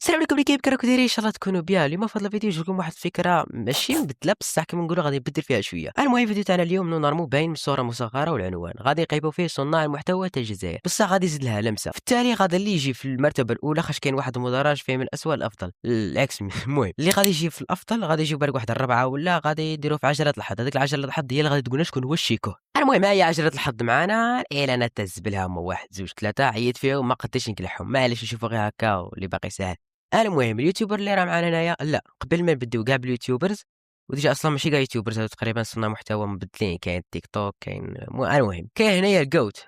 السلام عليكم اللي كيف راكم دايرين ان شاء الله تكونوا بيان. اليوم في هذا الفيديو جبت لكم واحد الفكره ماشي مبدله بصح كما نقولوا غادي نبدل فيها شويه. المهم الفيديو تاعنا اليوم نورمال باين من الصوره المصغره والعنوان غادي يقيبوا فيه صناع المحتوى تاع الجزائر بصح غادي يزيد لها لمسه في التالي. غادي اللي يجي في المرتبه الاولى خاش كاين واحد المدرج فيه من الاسوء الافضل العكس. المهم اللي غادي يجي في الافضل غادي يجيو بالك واحد الربعه ولا غادي يديروا في عجله الحظ. هذيك العجله الحظ هي اللي غادي تقول لنا شكون هو الشيكو. المهم هي عجله الحظ معانا. الاعلانات تاع الزبله هما واحد زوج ثلاثه عيط فيهم ما قدرتش نكلحهم معليش نشوفوا غير هكا واللي باقي ساهل. المهم اليوتيوبر اللي راه معانا هنايا لا قبل ما نبداو كاع باليوتيوبرز وديجا اصلا ماشي كاع يوتيوبرز هادو تقريبا صناع محتوى مبدلين. كاين تيك توك كاين المهم كاين هنايا الجوت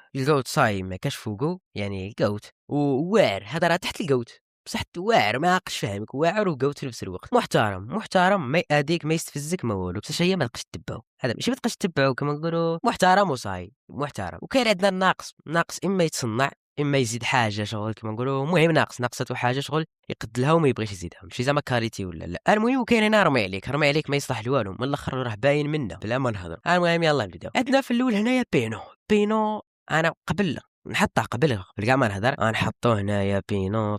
صايم ما كاش فوقو يعني الجوت وواعر. هذا راه تحت الجوت بصح واعر ما عقلش فاهمك واعر وجوت في نفس الوقت. محترم ما يأذيك ما يستفزك ما والو بصح هي ما تبقاش تتبعو. هذا ماشي ما تبقاش تتبعو كما نقولوا محترم وصاي محترم. وكاين عندنا ناقص اما يتصنع اما يزيد حاجه شغل كما نقولوا. المهم ناقصته حاجه شغل يقد لها وما يبغيش يزيدها ماشي زعما كاريتي ولا لا. المهم وكاين هنا رمي عليك ما يصلح لوالو من الاخر راه باين منا بلا ما نهضر. المهم يلا نبداو. عندنا في الاول هنايا بينو انا قبل نحطها قبل كاع ما نهضر غنحطوه هنايا بينو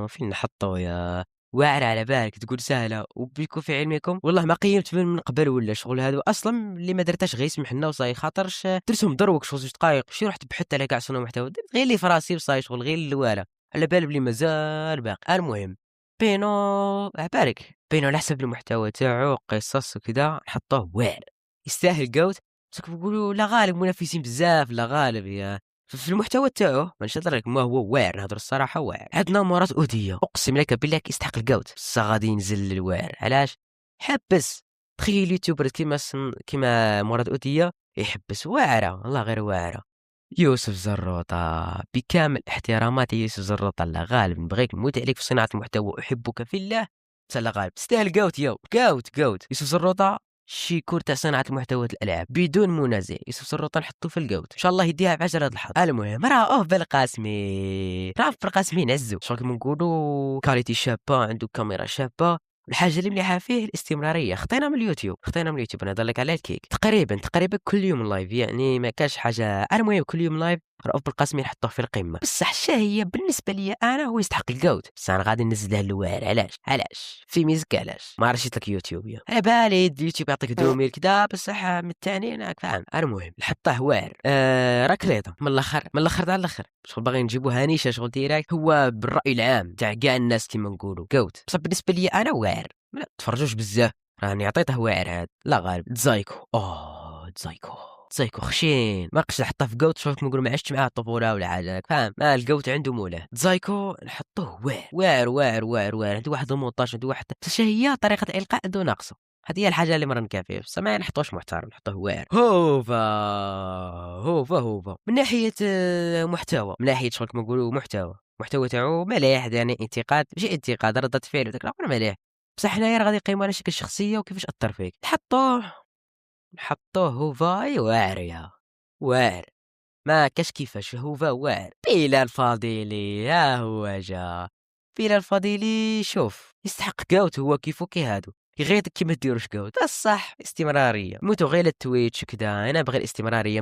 فين نحطوه يا واعر على بالك تقول سهله وبيكون في علمكم والله ما قيمت من قبل ولا شغل. هادو اصلا اللي ما درتاش غير يسمح لنا وصاي خاطرش درتهم دروك شغل 2 دقائق شي رحت بحثت على كاع صنع محتوى درت غير اللي في راسي وصاي شغل غير الوالا على بالي بلي مازال باقي. المهم بينو على بالك بينو على حسب المحتوى تاعو قصص وكذا نحطوه واعر يستاهل قوت. بصح نقولوا لا غالب منافسين بزاف لا غالب يا في المحتوى تاعو ما نشهد لك ما هو واعر نهضر الصراحه واعر. عندنا مرات اوديه اقسم لك بالله يستحق الجوت بصح غادي ينزل الواعر علاش حبس. تخيل يوتيوبر كيما مراد اوديه يحبس واعره والله غير واعره. يوسف زروطه بكامل احتراماتي يوسف زروطه لا غالب نبغيك نموت عليك في صناعه المحتوى احبك في الله بصح لا غالب تستاهل جوت جوت يوسف زروطه شيكور تاع صناعة المحتوى الألعاب بدون منازع. يوسف سروطة نحطو في الجوت إن شاء الله يديها بعجلة الحظ. المهم راه بالقاسمي نعزو شغل كيما نقولو كاليتي شابة عنده كاميرا شابة. الحاجة اللي مليحة فيه الاستمرارية. خطينا من اليوتيوب نهضر لك على الكيك تقريبا كل يوم لايف يعني ما كاش حاجة. المهم كل يوم لايف رؤوف بالقاسمي نحطوه في القمة بصح الشاهية بالنسبة لي أنا هو يستحق الجوت بصح أنا غادي ننزله الواعر. علاش في ميزك علاش ما رشيت لك يوتيوب يا على بالي اليوتيوب يعطيك دوميل كذا بصح من الثاني انا فاهم. المهم نحطه واعر راك ريضه من الاخر تاع الاخر شغل باغي نجيبو هانيشه شغل ديراكت هو بالراي العام تاع كاع الناس كيما نقولوا جوت بصح بالنسبه لي انا واعر ما تفرجوش بزاف راني عطيته واعر هذا لا غالب تزايكو خشين ما نقدرش نحطه في جوت شوف نقول ما عشتش معاه الطفوله ولا حاجه فاهم. ما الجوت عنده مولاه تزايكو نحطوه واعر عنده واحد المونتاج عنده واحد بصح هي طريقه الالقاء عنده ناقصه. هذه هي الحاجه اللي مرن فيها بصح ما نحطوش محترم نحطوه واعر. هوفا من ناحيه محتوى من ناحيه شغل كما نقولوا محتوى تاعو مليح يعني انتقاد ماشي انتقاد ردة فعل وداك الامر مليح بصح حنايا غادي نقيمو على شكل شخصيه وكيفاش اثر فيك. نحطوه هوفاي واعر ما كاش كيفاش هوفا واعر. بلا الفضيلي ها هو جا بلا الفضيلي شوف يستحق جوت هو كيفو كي هادو غير كيما ديروش جوت بصح استمراريه موتو غير التويتش كدا. انا باغي الاستمراريه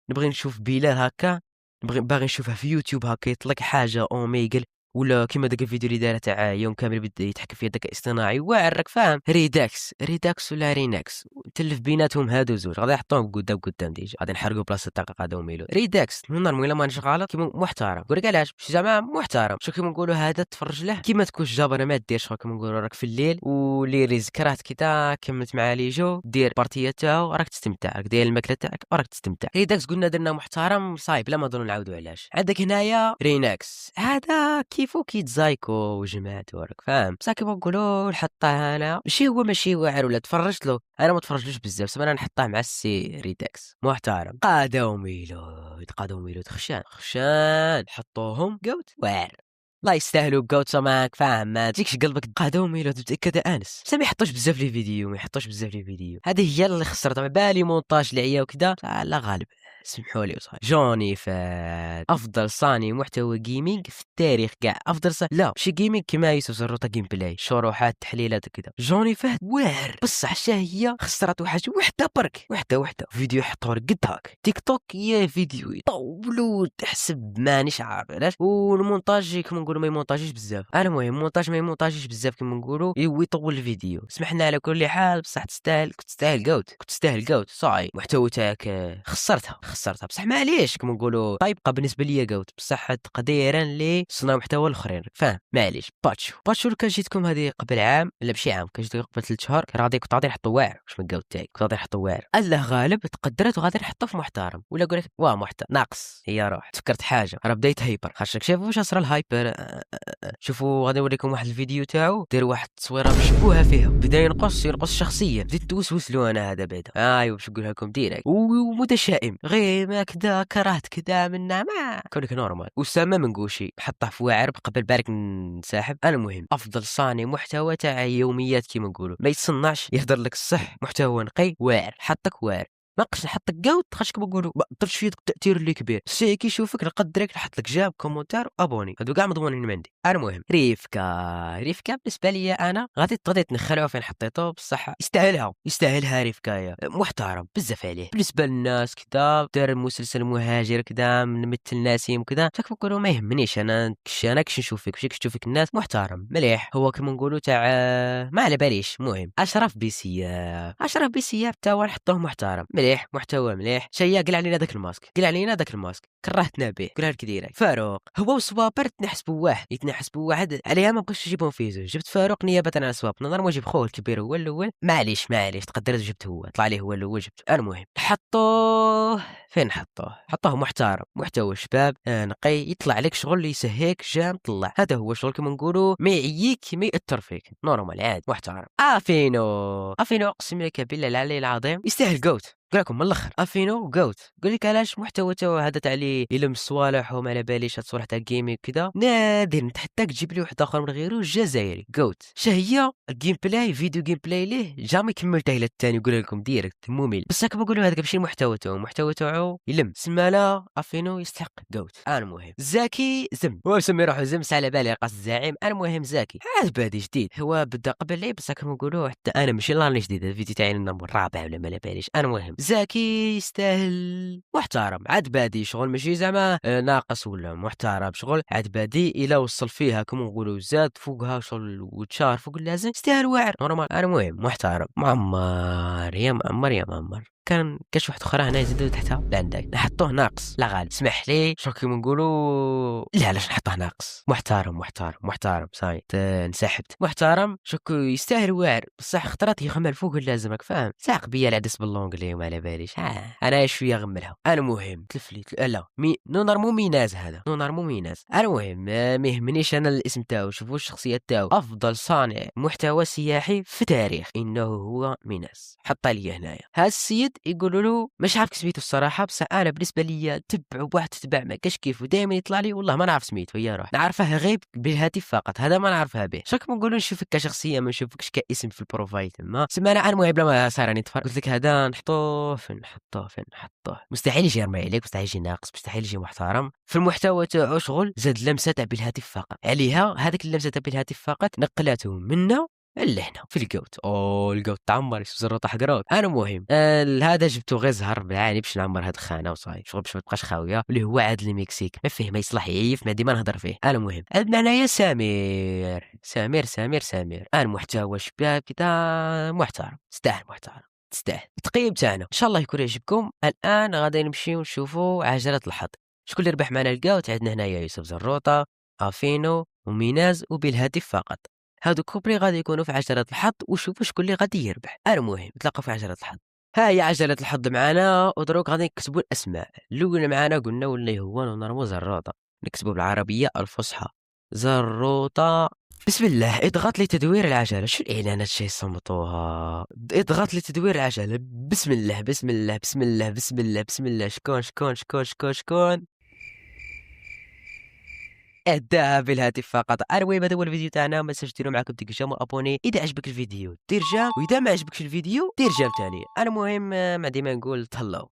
نبغي نشوف بلال هكا باغي نشوفها في يوتيوب هكا يطلق حاجه اوميغل ولا كيما داك الفيديو اللي دار تاع يوم كامل بدا يتحكم فيه الذكاء الاصطناعي واعر راك فاهم. ريداكس ولا ريناكس تلف بيناتهم هادو زوج غادي نحطوهم قدام ديجا غادي نحرقوا بلاصه الدقيقه هذا وميلو ريداكس نورمال ما نشغل كيما محترم قول علاش ماشي زعما محترم شو كيما نقولوا هذا تفرج له كيما تكون جابر ما ديرش كيما نقولوا راك في الليل ولي ريز كرهت كذا كملت مع لي جو دير بارتيه تاعو راك تستمتع راك داير الماكله تاعك وراك تستمتع. ريداكس قلنا درنا محترم صايب لا ما نظن نعاودوا علاش. عندك هنايا ريناكس هذا كيفو كيتزايكو وجماعته راك فاهم بصح كيما نقولوا نحطه انا ماشي واعر ولا تفرجت له انا ما تفرجلوش بزاف سما انا نحطه مع السي ريداكس محترم. قادو ميلو خشان حطوهم قوت واعر لا يستاهلوا جوت سماك فاهم ما تجيكش قلبك قادو ميلو تتاكد انس بصح ما يحطوش بزاف لي فيديو هذه هي اللي خسرت بالي مونتاج لعيا وكذا لا غالب سمحوا لي وصاي جوني فات افضل صانع محتوى جيمنج في التاريخ كاع. لا ماشي جيمنج كيما يوسف زروطه جيم بلاي شروحات تحليلات وكذا. جوني فهد واعر بصح حتى هي خسرت واحد وحده برك وحده فيديو يحطوا قد هاك تيك توك يا فيديو يطولوا تحسب مانيش عارف علاش. والمونتاج كيما نقولوا ما يمونتاجيش بزاف. المهم المونتاج ما يمونتاجيش بزاف كيما نقولوا يطول الفيديو. سمحنا على كل حال بصح تستاهل قوت صاي. المحتوى تاعك خسرتها بصح معليش كيما نقولوا طيبقى بالنسبه ليا قوت بصح تقديرا لي صناع محتوى الاخرين فاهم. معليش باتشو كان جيتكم هذه قبل عام لا ماشي عام كان جيتكم قبل 3 شهور كان غادي كنت غادي نحطو واعر واش من قوت تاعي كنت غادي نحطو واعر. الله غالب تقدرت وغادي نحطو في محترم ولا نقول لك واه محترم ناقص. هي روح تفكرت حاجه راه بديت هايبر خاصك شوفوا واش صرا الهايبر. شوفوا غادي نوريكم واحد الفيديو تاعو دير واحد التصويره مشبوهه فيها بدا ينقص الشخصيه بديت توسوس له انا هذا بعدا ايوا باش نقولها لكم ديريكت ومتشائم غير ما كذا كرهت كذا منا ما كونك نورمال وسامه منقوشي حطه في واعر قبل بالك نساحب. المهم افضل صانع محتوى تاع يوميات كيما نقولوا ما يتصنعش يهدر لك الصح محتوى نقي واعر حطك واعر ناقص نحطك قوت خاش كما نقولوا ما درتش فيك التاثير اللي كبير سي كي يشوفك نقد ديريكت نحط لك جاب كومونتير ابوني هادو كاع مضمونين من عندي. المهم ريفكا بالنسبه لي انا غادي نخلعوا فين حطيته بصح يستاهلها ريفكا محترم بزاف عليه بالنسبه للناس كذا دار مسلسل مهاجر كذا من مثل ناسيم كذا تاك نقولوا ما يهمنيش انا كش نشوفك ماشي كش نشوفك الناس محترم مليح هو كما نقولوا تاع ما على باليش. المهم اشرف بيسياب تا هو نحطوه محترم مليح محتوى مليح شيا قل علينا داك الماسك كرهتنا به قولها لك ديريكت. فاروق هو وسوابر يتنحسبوا واحد عليها ما بغيتش نجيبهم فيزو جبت فاروق نيابه على سواب نظر ما جيب خوه الكبير هو الاول معليش تقدرت جبت هو طلع لي هو الاول جبته. المهم فين حطوه محترم محتوى شباب نقي يطلع لك شغل يسهيك جام طلع هذا هو شغل كما نقولوا ما يعييك ما ياثر فيك نورمال عاد محترم. افينو اقسم لك بالله العلي العظيم يستاهل قوت قول لكم من الاخر افينو قوت قول لك علاش محتوى تاعو هذا تاع لي يلمس صوالح وما على باليش هاد صوالح تاع جيمنج كذا نادر حتى تجيب لي واحد اخر من غيره جزائري قوت شهيه الجيم بلاي فيديو جيم بلاي ليه جامي كملته الى الثاني نقول لكم ديريكت ممل بصح كما نقولوا هذاك ماشي المحتوى تاعو يلم سمالا افينو يستحق قوت. المهم زاكي زم هو سمي روحو زم على بالي قاص الزعيم. المهم زاكي عاد بادي جديد هو بدا قبل لي بصح كما نقولوا حتى انا ماشي راني جديد الفيديو تاعي النمبر الرابع ولا ما على باليش. المهم زاكي يستاهل محترم عاد بادي شغل ماشي زعما ناقص ولا محترم شغل عاد بادي الى وصل فيها كما نقولوا زاد فوقها شغل وتشار فوق اللازم يستاهل واعر نورمال. المهم محترم معمر يا معمر كان كاش واحد اخرى هنا يزيدوا تحتها لا عندك نحطوه ناقص لا غالب اسمح لي شو كيما نقولوا لا علاش نحطوه ناقص محترم صاي انسحبت محترم شكو يستاهل واعر بصح خطرات يخمل فوق اللازم راك فاهم ساق بيا العدس باللونجلي وما على باليش انا شويه غملها. المهم تلفليت لا نورمو ميناز هذا نورمو ميناز. المهم ما يهمنيش انا الاسم تاعو شوفوا الشخصيه تاعو افضل صانع محتوى سياحي في التاريخ انه هو ميناز حط لي هنايا هذا السيد يقولوا له مش عارف سميتو الصراحه بس انا بالنسبه لي تبع واحد تتبع ما كاش كيف ودائما يطلع لي والله ما نعرف سميتو يا روح نعرفه غيب بالهاتف فقط هذا ما نعرفها به شك نقولوا نشوفك كشخصيه ما نشوفكش كاسم في البروفايل تما سمعنا المهم بلا ما صار راني تفرج قلت لك هذا نحطوه فين مستحيل يجي يرمي عليك مستحيل يجي ناقص مستحيل يجي محترم في المحتوى تاعو شغل زاد لمسه تاع بالهاتف فقط عليها هذيك اللمسه تاع بالهاتف فقط نقلاته منا اللحنه في القوت القوت تعمر زرطه حقروت. انا مهم هذا جبته غير زهر بالعاني باش نعمر هاد الخانه وصاي شغل باش ما تبقاش خاويه اللي هو عاد المكسيك ما فيه ما يصلح يعيف ما ديما نهضر فيه. انا مهم عندنا هنايا سمير المحتوى شباب كذا محترم تستاهل التقييم تاعنا ان شاء الله يكون يعجبكم. الان غادي نمشيو نشوفوا عجله الحظ شكون اللي ربح معنا القوت. عندنا هنايا يوسف زروطه افينو وميناز وبالهاتف فقط هادو كوبري غادي يكونوا في عجلة الحظ وشوفوا شكون اللي غادي يربح. المهم نتلاقاو في عجلة الحظ. ها هي عجلة الحظ معانا ودروك غادي نكتبوا الاسماء. الاول معانا قلنا واللي هو نورمال زروطه نكتبوا بالعربيه الفصحى زروطه. بسم الله اضغط لتدوير العجله شو الاعلانات شي صمتوها اضغط لتدوير العجله بسم الله شكون اداها بالهاتف فقط. المهم هذا هو الفيديو تاعنا ما تنساوش ديروا معاكم ديك الجيم وابوني اذا عجبك الفيديو دير جيم واذا ما عجبكش الفيديو دير جيم ثاني. المهم ما ديما نقول تهلاو.